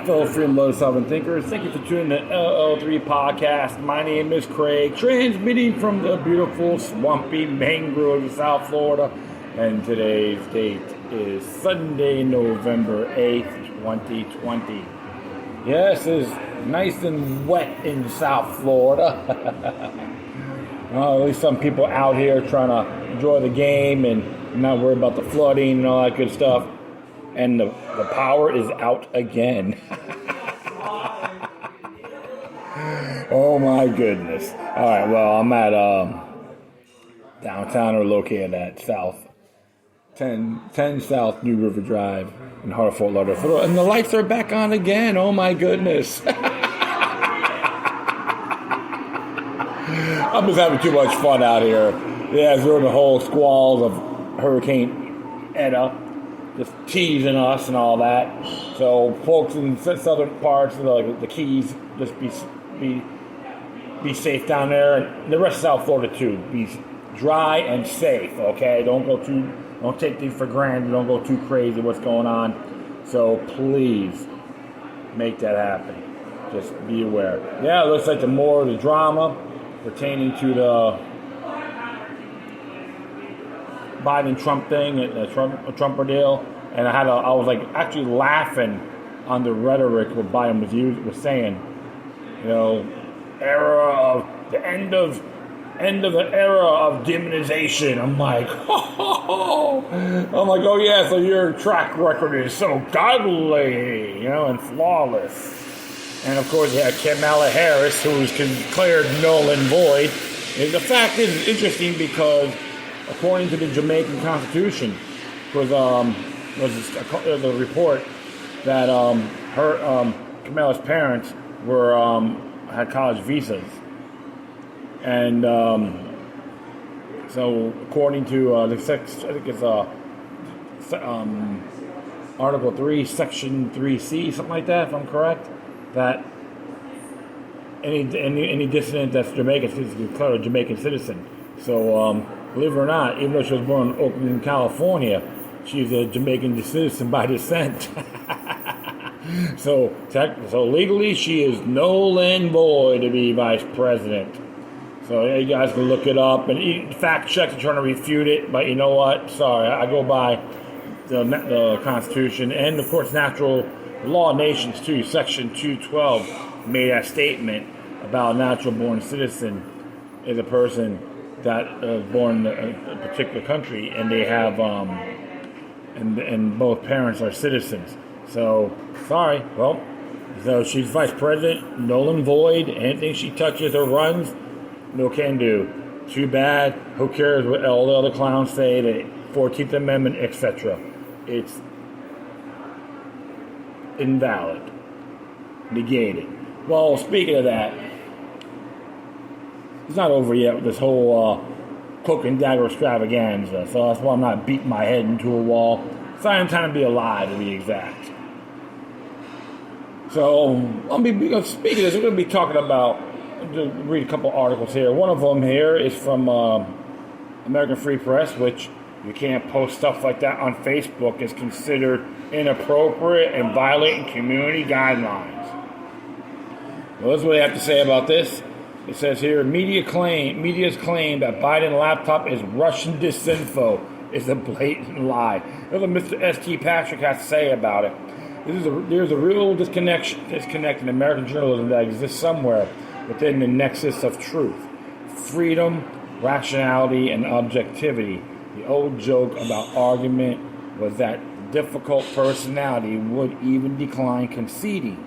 fellow freedom-loving Southern thinkers. Thank you for tuning in to LL3 Podcast. My name is Craig, transmitting from the beautiful, swampy mangroves of South Florida. And today's date is Sunday, November 8th, 2020. Yes, it's nice and wet in South Florida. Well, at least some people out here trying to enjoy the game and not worry about the flooding and all that good stuff. And the power is out again. Oh my goodness. All right, well, I'm at downtown, or located at 10 South New River Drive in heart of Fort Lauderdale. And the lights are back on again. Oh my goodness. I'm just having too much fun out here. Yeah, during the whole squalls of Hurricane Eta, just teasing us and all that. So folks in southern parts of the Keys, just be safe down there, and the rest of South Florida too. Be dry and safe, okay? Don't take things for granted. Don't go too crazy what's going on. So please make that happen. Just be aware. Yeah, it looks like the more of the drama pertaining to the Biden-Trump thing, the Trumper deal, and I was actually laughing on the rhetoric what Biden was saying. You know, the end of the era of demonization. I'm like, oh yeah, so your track record is so godly, and flawless. And of course, you have Kamala Harris, who was declared null and void. And the fact is, it's interesting because, according to the Jamaican Constitution, there's a report that Kamala's parents had college visas, and so according to I think it's Article 3, Section 3C, something like that, if I'm correct, that any dissident that's Jamaican is declared a Jamaican citizen. So believe it or not, even though she was born in Oakland, California, she's a Jamaican citizen by descent. So legally, she is null and void to be vice president. So you guys can look it up and fact check and trying to refute it. But you know what? Sorry, I go by the Constitution and, of course, natural law of nations too. Section 212 made that statement about a natural-born citizen is a person that is born in a particular country, and they have and both parents are citizens. So sorry, so she's vice president, null and void. Anything she touches or runs, no can do. Too bad. Who cares what all the other clowns say? The 14th Amendment, etc. It's invalid, negated. Well, speaking of that, it's not over yet with this whole cloak and dagger extravaganza, so that's why I'm not beating my head into a wall. So I'm trying to be alive, to be exact. So, speaking of this, we're going to be talking about, read a couple articles here. One of them here is from American Free Press, which you can't post stuff like that on Facebook. It's considered inappropriate and violating community guidelines. Well, this is what they have to say about this. It says here, media's claim that Biden laptop is Russian disinfo is a blatant lie. Here's what Mr. S.T. Patrick has to say about it. There's a real disconnect in American journalism that exists somewhere within the nexus of truth, freedom, rationality, and objectivity. The old joke about argument was that difficult personality would even decline conceding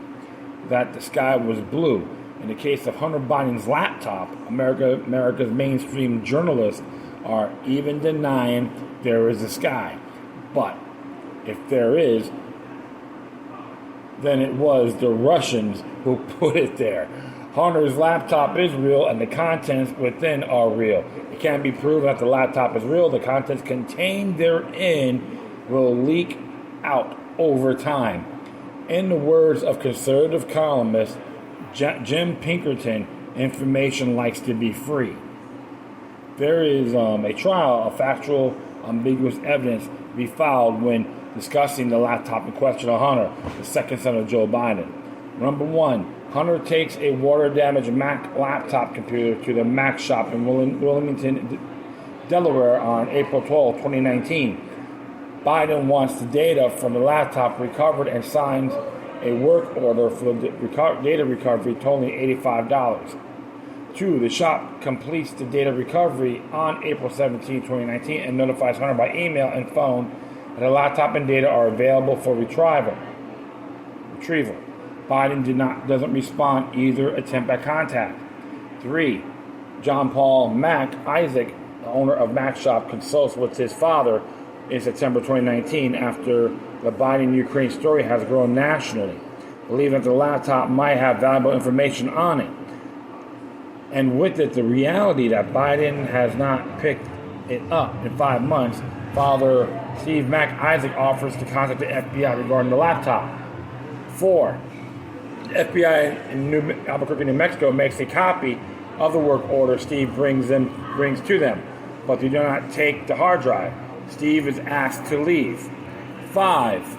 that the sky was blue. In the case of Hunter Biden's laptop, America's mainstream journalists are even denying there is a sky. But if there is, then it was the Russians who put it there. Hunter's laptop is real, and the contents within are real. It can be proven that the laptop is real. The contents contained therein will leak out over time. In the words of conservative columnist Jim Pinkerton, information likes to be free. There is a trial of factual, ambiguous evidence be filed when discussing the laptop in question of Hunter, the second son of Joe Biden. Number 1, Hunter takes a water-damaged Mac laptop computer to the Mac shop in Wilmington, Delaware on April 12, 2019. Biden wants the data from the laptop recovered and signs a work order for the data recovery totaling $85. 2. The shop completes the data recovery on April 17, 2019 and notifies Hunter by email and phone that the laptop and data are available for retrieval. Biden doesn't respond either attempt at contact. 3. John Paul Isaac, the owner of Mac Shop, consults with his father in September 2019 after the Biden-Ukraine story has grown nationally, believing that the laptop might have valuable information on it. And with it, the reality that Biden has not picked it up in 5 months, Father Steve Isaac offers to contact the FBI regarding the laptop. 4. The FBI in Albuquerque, New Mexico makes a copy of the work order Steve brings to them, but they do not take the hard drive. Steve is asked to leave. 5.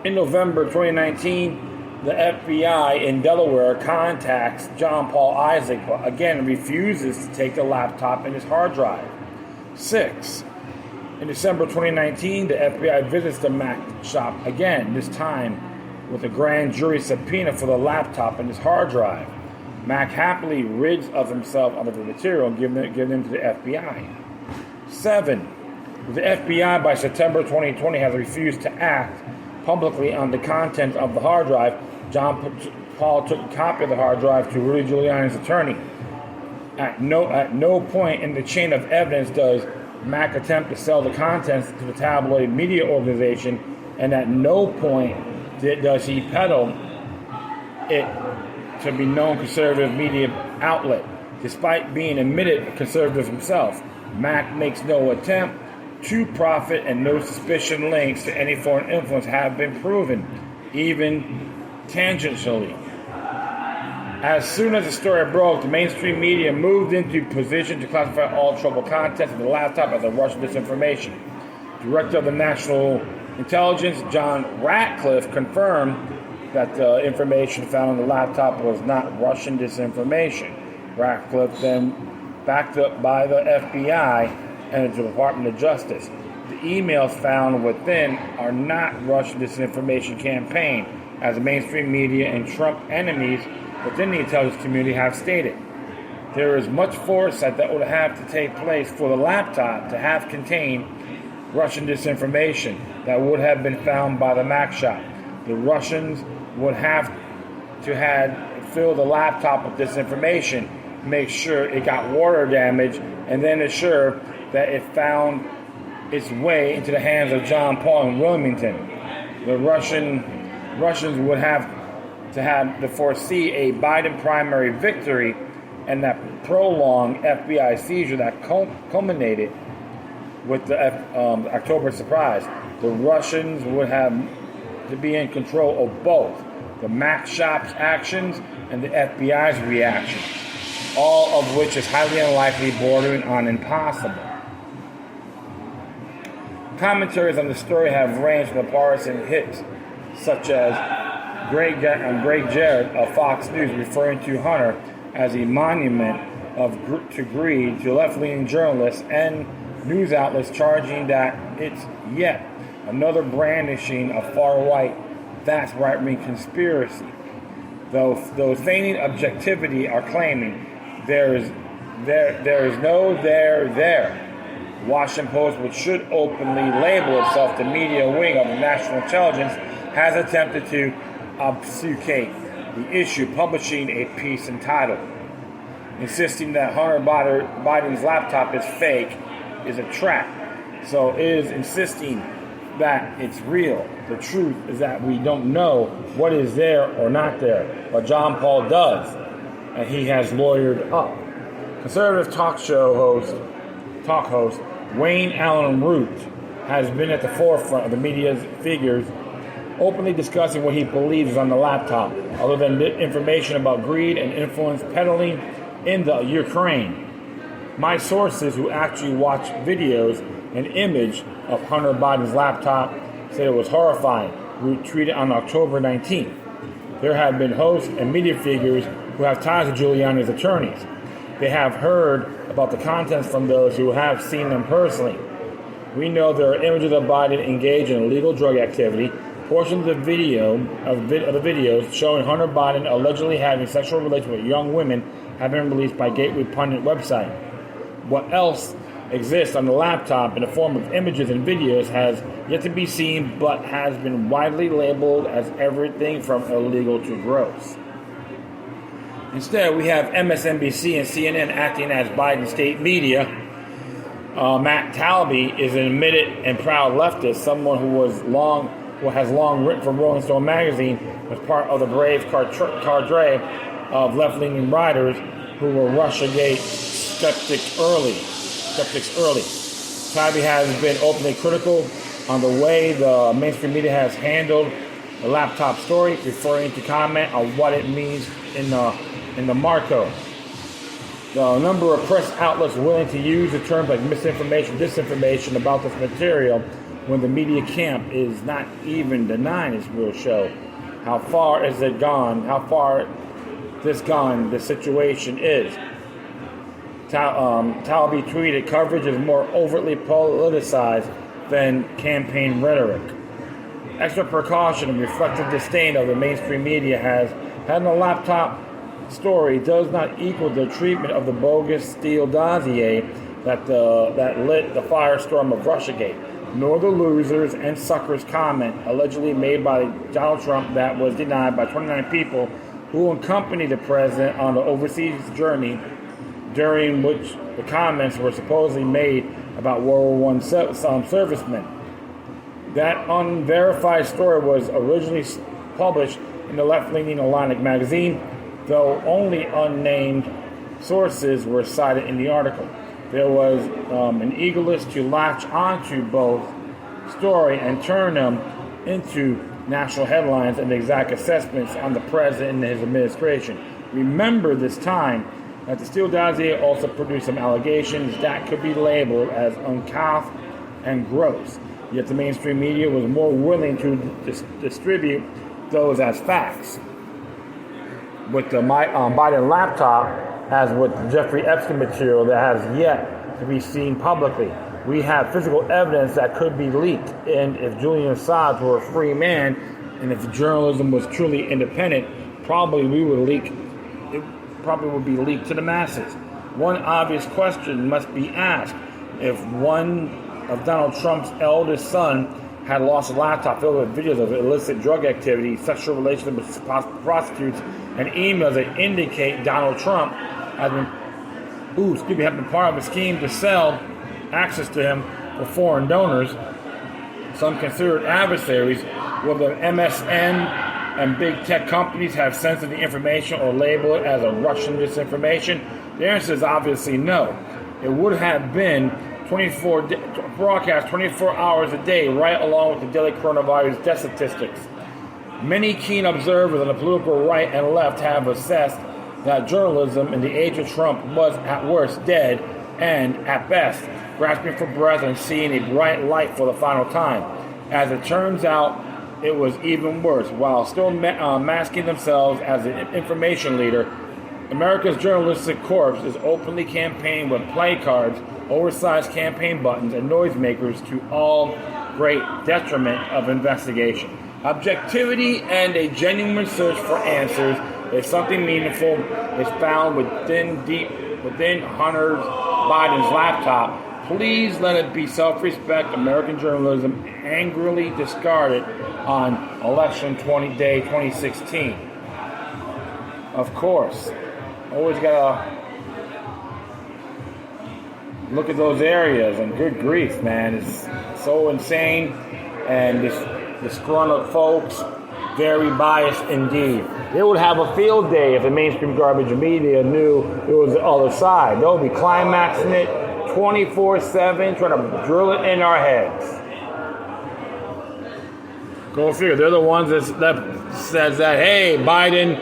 In November 2019, the FBI in Delaware contacts John Paul Isaac, but again refuses to take the laptop and his hard drive. 6. In December 2019, the FBI visits the Mac shop again, this time with a grand jury subpoena for the laptop and his hard drive. Mac happily rids of himself of the material and gives them to the FBI. 7. The FBI by September 2020 has refused to act publicly on the contents of the hard drive. John Paul took a copy of the hard drive to Rudy Giuliani's attorney. At no point in the chain of evidence does Mac attempt to sell the contents to the tabloid media organization, and at no point does he peddle it to be known conservative media outlet. Despite being admitted conservative himself, Mac makes no attempt to profit, and no suspicion links to any foreign influence have been proven, even tangentially. As soon as the story broke, the mainstream media moved into position to classify all troubled contents of the laptop as a Russian disinformation. Director of the National Intelligence, John Ratcliffe, confirmed that the information found on the laptop was not Russian disinformation. Ratcliffe then backed up by the FBI and the Department of Justice. The emails found within are not Russian disinformation campaign, as the mainstream media and Trump enemies within the intelligence community have stated. There is much foresight that would have to take place for the laptop to have contained Russian disinformation that would have been found by the Mac shop. The Russians would have to have filled the laptop with disinformation, make sure it got water damage, and then ensure that it found its way into the hands of John Paul in Wilmington. The Russians would have to foresee a Biden primary victory and that prolonged FBI seizure that culminated with the October surprise. The Russians would have to be in control of both the Mac shop's actions and the FBI's reaction, all of which is highly unlikely, bordering on impossible. Commentaries on the story have ranged from partisan hits, such as Greg Jarrett of Fox News referring to Hunter as a monument to greed, to left-leaning journalists and news outlets charging that it's yet another brandishing of far-right, vast right-wing conspiracy. Those feigning objectivity are claiming there is no there. The Washington Post, which should openly label itself the media wing of the national intelligence, has attempted to obfuscate the issue, publishing a piece entitled insisting that Hunter Biden's laptop is fake is a trap. So it is insisting that it's real. The truth is that we don't know what is there or not there, but John Paul does, and he has lawyered up. Conservative talk host Wayne Allen Root has been at the forefront of the media's figures, openly discussing what he believes is on the laptop, other than information about greed and influence peddling in the Ukraine. My sources, who actually watch videos, an image of Hunter Biden's laptop, said it was horrifying. Retweeted on October 19th. There have been hosts and media figures who have ties to Giuliani's attorneys. They have heard about the contents from those who have seen them personally. We know there are images of Biden engaged in illegal drug activity. Portions of the videos showing Hunter Biden allegedly having sexual relations with young women have been released by Gateway Pundit website. What else exists on the laptop in the form of images and videos has yet to be seen, but has been widely labeled as everything from illegal to gross. Instead, we have MSNBC and CNN acting as Biden state media. Matt Taibbi is an admitted and proud leftist, someone who has long written for Rolling Stone magazine, was part of the brave cadre of left-leaning writers who were Russiagate skeptics early. Taibbi has been openly critical on the way the mainstream media has handled the laptop story, referring to comment on what it means in the Marco. The number of press outlets willing to use the terms like misinformation, disinformation about this material when the media camp is not even denying its real show. How far is it gone? How far the situation is? Taibbi tweeted, coverage is more overtly politicized than campaign rhetoric. Extra precaution and reflective disdain of the mainstream media has had a laptop story does not equal the treatment of the bogus Steele dossier that lit the firestorm of Russiagate, nor the losers and suckers comment allegedly made by Donald Trump that was denied by 29 people who accompanied the president on the overseas journey, during which the comments were supposedly made about World War I servicemen. That unverified story was originally published in the left-leaning Atlantic magazine, though only unnamed sources were cited in the article. There was an eagerness to latch onto both story and turn them into national headlines and exact assessments on the president and his administration. Remember this time that the Steele dossier also produced some allegations that could be labeled as uncouth and gross, yet the mainstream media was more willing to distribute those as facts. With the Biden laptop, as with Jeffrey Epstein material that has yet to be seen publicly, we have physical evidence that could be leaked. And if Julian Assange were a free man, and if journalism was truly independent, it probably would be leaked to the masses. One obvious question must be asked: if one of Donald Trump's eldest son had lost a laptop filled with videos of illicit drug activity, sexual relations with prostitutes, and emails that indicate Donald Trump has been part of a scheme to sell access to him for foreign donors, some considered adversaries, will the MSN and big tech companies have censored the information or label it as a Russian disinformation? The answer is obviously no. It would have been broadcast 24 hours a day, right along with the daily coronavirus death statistics. Many keen observers on the political right and left have assessed that journalism in the age of Trump was at worst dead and at best grasping for breath and seeing a bright light for the final time. As it turns out, it was even worse. While still masking themselves as an information leader, America's journalistic corps is openly campaigning with play cards, oversized campaign buttons, and noisemakers to all great detriment of investigation. Objectivity and a genuine search for answers, if something meaningful is found within Hunter Biden's laptop, please let it be self-respect American journalism angrily discarded on election day 2016. Of course, always gotta look at those areas, and good grief, man, it's so insane, and this disgruntled folks, very biased indeed. They would have a field day if the mainstream garbage media knew it was the other side. They'll be climaxing it 24/7, trying to drill it in our heads. Go figure. They're the ones that says that, hey, Biden,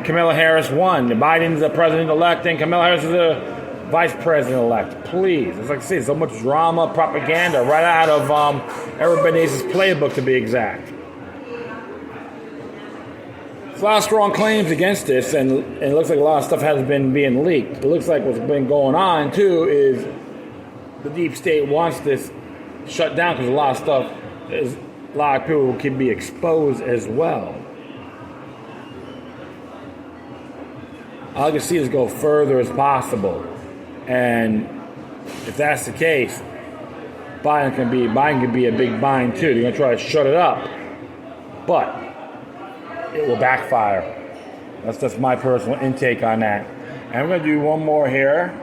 Kamala Harris won. Biden's the president-elect, and Kamala Harris is vice president-elect. Please. It's like I say, so much drama, propaganda, right out of Eric Benes's playbook, to be exact. There's a lot of strong claims against this, and it looks like a lot of stuff has been being leaked. It looks like what's been going on, too, is the deep state wants this shut down because a lot of people can be exposed as well. I like to see this go further as possible. And if that's the case, Biden can be a big bind too. They're going to try to shut it up. But it will backfire. That's my personal intake on that. And I'm going to do one more here.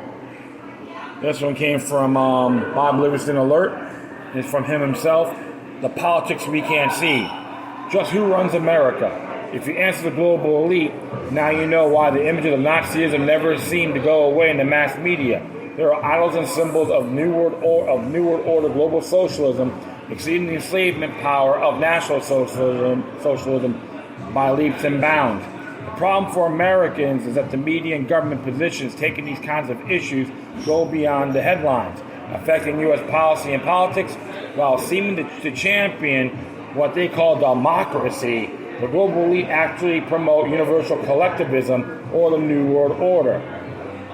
This one came from Bob Livingston Alert. It's from him himself. The politics we can't see. Just who runs America? If you answer the global elite, now you know why the images of Nazism never seem to go away in the mass media. There are idols and symbols of New World Order global socialism exceeding the enslavement power of National Socialism by leaps and bounds. The problem for Americans is that the media and government positions taking these kinds of issues go beyond the headlines, affecting U.S. policy and politics, while seeming to champion what they call democracy. The global elite actually promote universal collectivism or the New World Order.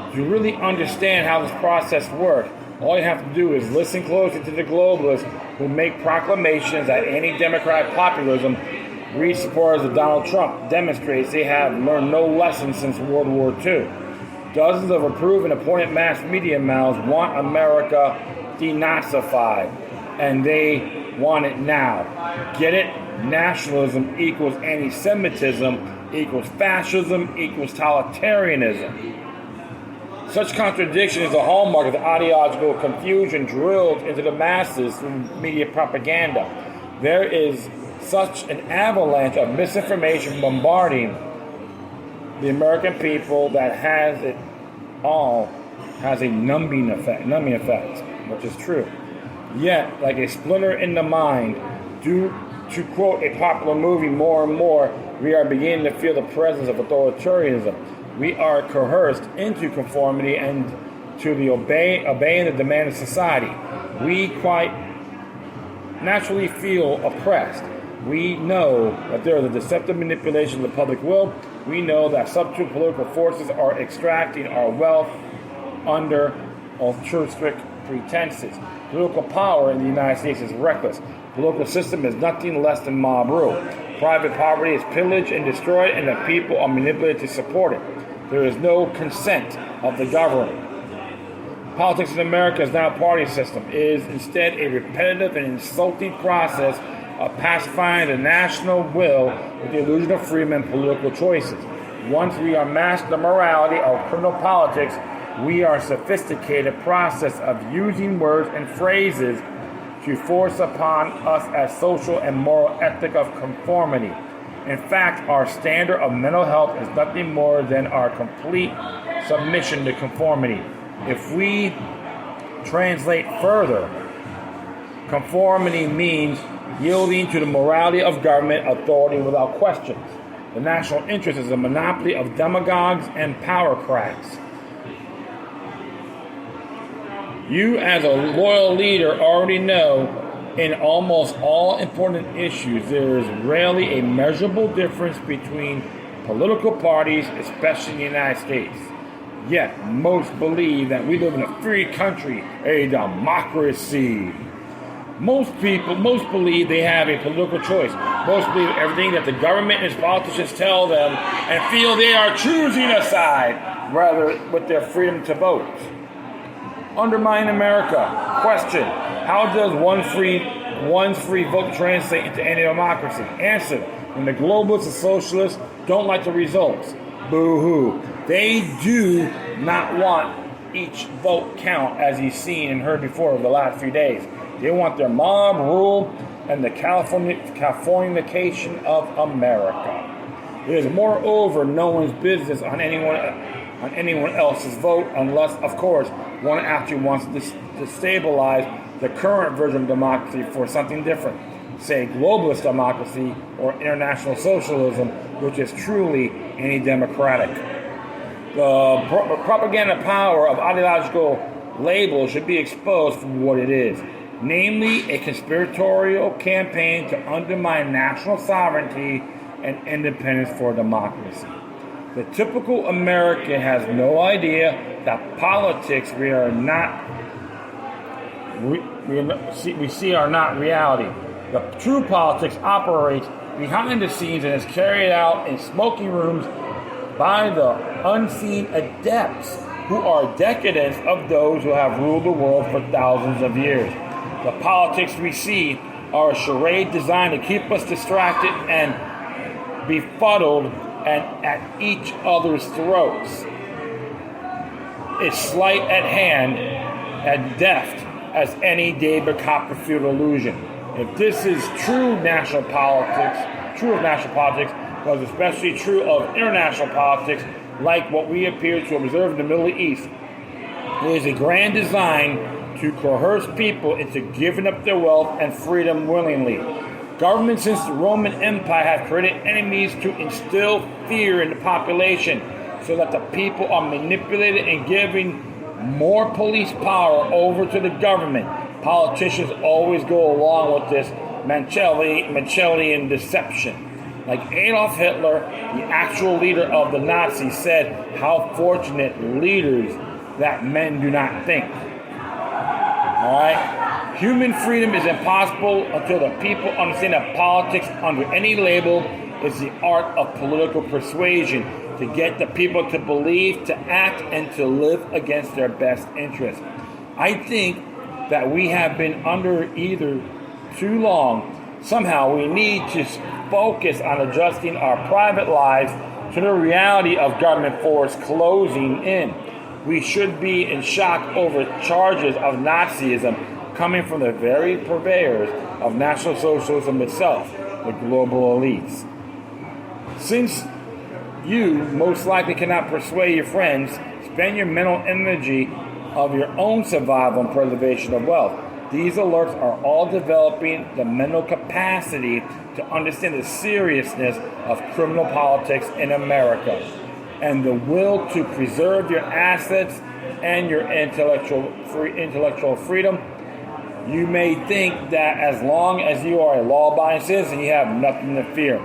If you really understand how this process works, all you have to do is listen closely to the globalists who make proclamations that anti-democratic populism, read supporters of Donald Trump, demonstrates they have learned no lessons since World War II. Dozens of approved and appointed mass media mouths want America denazified, and they want it now. Get it? Nationalism equals anti-Semitism equals fascism equals totalitarianism. Such contradiction is a hallmark of the ideological confusion drilled into the masses through media propaganda. There is such an avalanche of misinformation bombarding the American people that has a numbing effect, which is true. Yet, like a splinter in the mind, to quote a popular movie, more and more, we are beginning to feel the presence of authoritarianism. We are coerced into conformity and to the obeying the demand of society. We quite naturally feel oppressed. We know that there is a deceptive manipulation of the public will. We know that subtle political forces are extracting our wealth under altruistic pretenses. Political power in the United States is reckless. The local system is nothing less than mob rule. Private property is pillaged and destroyed, and the people are manipulated to support it. There is no consent of the government. Politics in America is not a party system. It is instead a repetitive and insulting process of pacifying the national will with the illusion of freedom and political choices. Once we unmask the morality of criminal politics, we are a sophisticated process of using words and phrases to force upon us as social and moral ethic of conformity. In fact, our standard of mental health is nothing more than our complete submission to conformity. If we translate further, conformity means yielding to the morality of government authority without questions. The national interest is a monopoly of demagogues and powercrats. You, as a loyal leader, already know in almost all important issues there is rarely a measurable difference between political parties, especially in the United States. Yet, most believe that we live in a free country, a democracy. Most believe they have a political choice. Most believe everything that the government and its politicians tell them and feel they are choosing a side, rather with their freedom to vote. Undermine America. Question: how does one's free vote translate into anti-democracy? Answer: when the globalists and socialists don't like the results. Boo-hoo. They do not want each vote count, as you've seen and heard before over the last few days. They want their mob rule and the Californication of America. It is moreover no one's business on anyone else's vote, unless, of course, one actually wants to stabilize the current version of democracy for something different, say globalist democracy or international socialism, which is truly anti-democratic. The propaganda power of ideological labels should be exposed for what it is, namely a conspiratorial campaign to undermine national sovereignty and independence for democracy. The typical American has no idea that politics we see are not reality. The true politics operates behind the scenes and is carried out in smoking rooms by the unseen adepts who are decadents of those who have ruled the world for thousands of years. The politics we see are a charade designed to keep us distracted and befuddled and at each other's throats. It's sleight at hand and deft as any David Copperfield illusion. If this is true of national politics, but especially true of international politics, like what we appear to observe in the Middle East, it is a grand design to coerce people into giving up their wealth and freedom willingly. Governments since the Roman Empire have created enemies to instill fear in the population so that the people are manipulated and giving more police power over to the government. Politicians always go along with this Machiavellian deception. Like Adolf Hitler, the actual leader of the Nazis, said, "How fortunate leaders that men do not think." Alright? Human freedom is impossible until the people understand that politics under any label is the art of political persuasion to get the people to believe, to act, and to live against their best interests. I think that we have been under either too long. Somehow we need to focus on adjusting our private lives to the reality of government force closing in. We should be in shock over charges of Nazism coming from the very purveyors of National Socialism itself, the global elites. Since you most likely cannot persuade your friends, spend your mental energy of your own survival and preservation of wealth. These alerts are all developing the mental capacity to understand the seriousness of criminal politics in America and the will to preserve your assets and your intellectual freedom. You may think that as long as you are a law-abiding citizen, you have nothing to fear.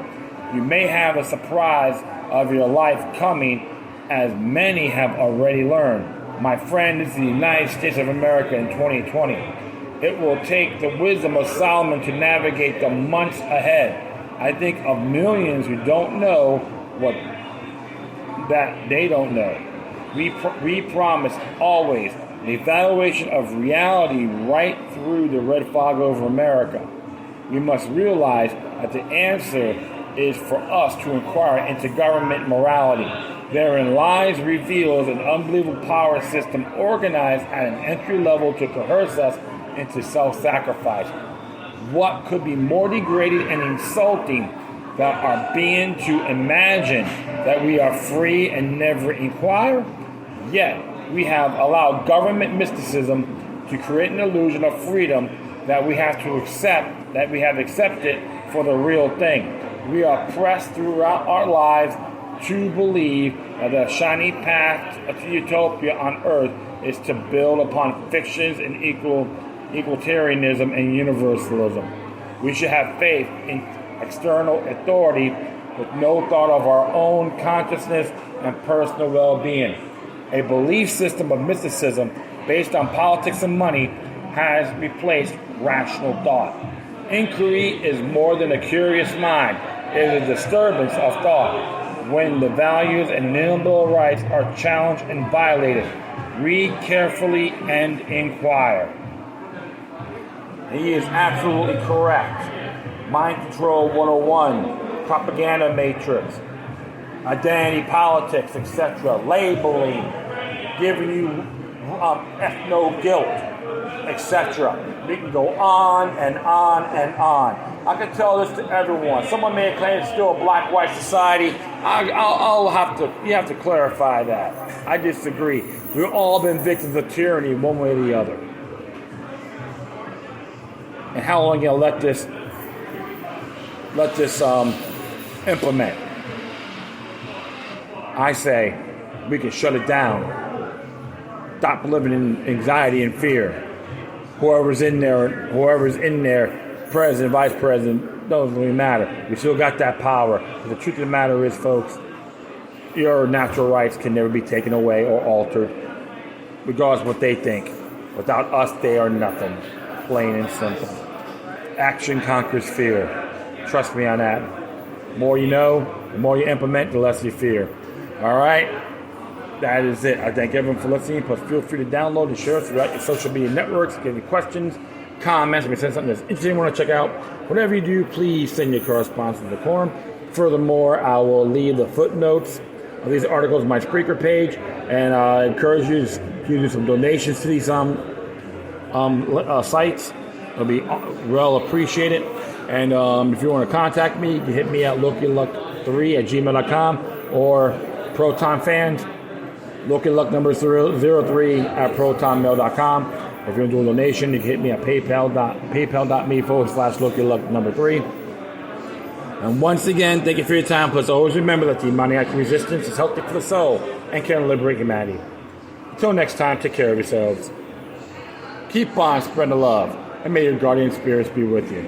You may have a surprise of your life coming, as many have already learned. My friend, this is the United States of America in 2020. It will take the wisdom of Solomon to navigate the months ahead. I think of millions who don't know what that they don't know. We promise always an evaluation of reality right through the red fog over America. We must realize that the answer is for us to inquire into government morality. Therein lies reveals an unbelievable power system organized at an entry level to coerce us into self-sacrifice. What could be more degrading and insulting than our being to imagine that we are free and never inquire? Yet we have allowed government mysticism to create an illusion of freedom that we have to accept, that we have accepted for the real thing. We are pressed throughout our lives to believe that the shiny path to utopia on earth is to build upon fictions and equalitarianism and universalism. We should have faith in external authority with no thought of our own consciousness and personal well-being. A belief system of mysticism based on politics and money has replaced rational thought. Inquiry is more than a curious mind. It is a disturbance of thought. When the values and inalienable rights are challenged and violated, read carefully and inquire. He is absolutely correct. Mind Control 101, Propaganda Matrix, Identity Politics, etc., labeling, giving you ethno-guilt, etc. We can go on and on and on. I can tell this to everyone. Someone may claim it's still a black-white society. You have to clarify that. I disagree. We've all been victims of tyranny one way or the other. And how long are you gonna let this implement? I say, we can shut it down. Stop living in anxiety and fear. Whoever's in there, president, vice president, doesn't really matter. We still got that power. But the truth of the matter is, folks, your natural rights can never be taken away or altered, regardless of what they think. Without us, they are nothing. Plain and simple. Action conquers fear. Trust me on that. The more you know, the more you implement, the less you fear. All right? That is it. I thank everyone for listening. Plus, feel free to download and share it throughout your social media networks. Give me questions, comments. If you send something that's interesting you want to check out, whatever you do, please send your correspondence to the quorum. Furthermore, I will leave the footnotes of these articles on my Spreaker page, and I encourage you to do some donations to these sites. It'll be well appreciated. And if you want to contact me, you can hit me at LokiLuck3@gmail.com or ProtonFans, LokiLuck number 03@ProtonMail.com. If you want to do a donation, you can hit me at paypal.me/LokiLuck number 3. And once again, thank you for your time. Plus, always remember that the demoniac resistance is healthy for the soul and can liberate humanity. Until next time, take care of yourselves. Keep on spreading the love, and may your guardian spirits be with you.